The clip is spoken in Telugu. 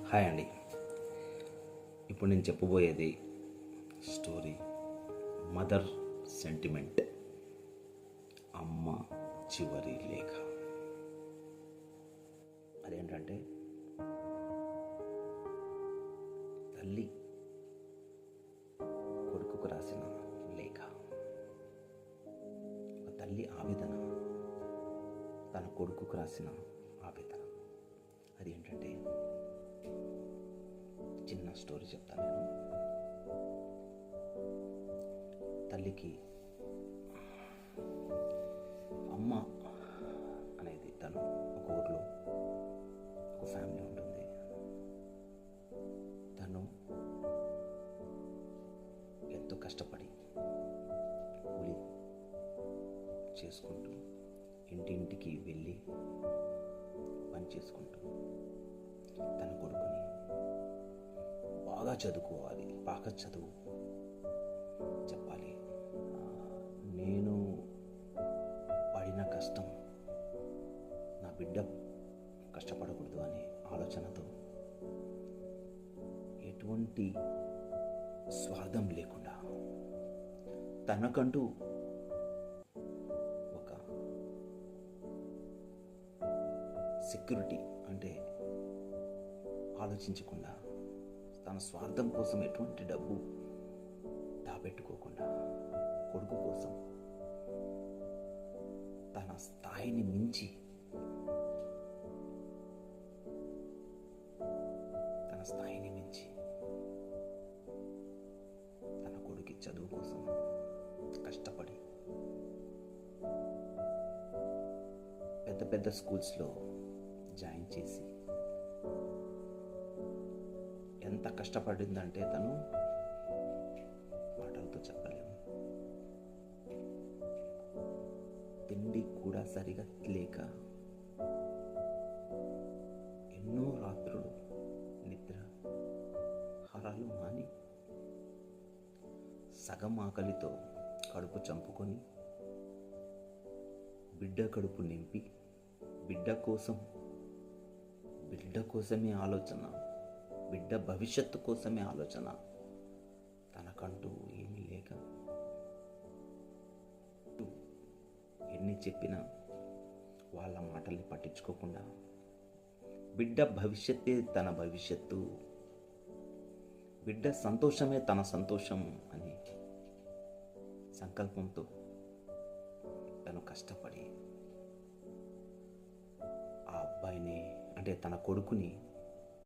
హాయ్ అండి. ఇప్పుడు నేను చెప్పబోయేది స్టోరీ మదర్ సెంటిమెంట్, అమ్మ చివరి లేఖ. అదేంటంటే తల్లి కొడుకుకు రాసిన లేఖ. ఒక తల్లి ఆవేదన, తన కొడుకుకు రాసిన ఆవేదన. అదేంటంటే చిన్న స్టోరీ చెప్తాను నేను. తల్లికి అమ్మ అనేది తను ఒక ఊర్లో ఒక ఫ్యామిలీ ఉంటుంది. తను ఎంతో కష్టపడి కూలి చేసుకుంటూ ఇంటింటికి వెళ్ళి పని చేసుకుంటూ తన కొడుకుని బాగా చదువుకోవాలి, బాగా చదువు చెప్పాలి, నేను పడిన కష్టం నా బిడ్డ కష్టపడకూడదు అనే ఆలోచనతో ఎటువంటి స్వార్థం లేకుండా తనకంటూ ఒక సెక్యూరిటీ అంటే ఆలోచించకుండా, తన స్వార్థం కోసం ఎటువంటి డబ్బు దాపెట్టుకోకుండా కొడుకు కోసం తన స్థాయిని మించి తన కొడుకు చదువు కోసం కష్టపడి పెద్ద పెద్ద స్కూల్స్లో జాయిన్ చేసి ఎంత కష్టపడిందంటే తను మాటలతో చెప్పలేము. తిండి కూడా సరిగా లేక ఎన్నో రాత్రులు నిద్ర హారాలు మాని సగం ఆకలితో కడుపు చంపుకొని బిడ్డ కడుపు నింపి బిడ్డ కోసమే ఆలోచన, బిడ్డ భవిష్యత్తు కోసమే ఆలోచన, తనకంటూ ఏమీ లేక ఎన్ని చెప్పినా వాళ్ళ మాటల్ని పట్టించుకోకుండా బిడ్డ భవిష్యత్తే తన భవిష్యత్తు, బిడ్డ సంతోషమే తన సంతోషం అని సంకల్పంతో తను కష్టపడి ఆ అబ్బాయిని అంటే తన కొడుకుని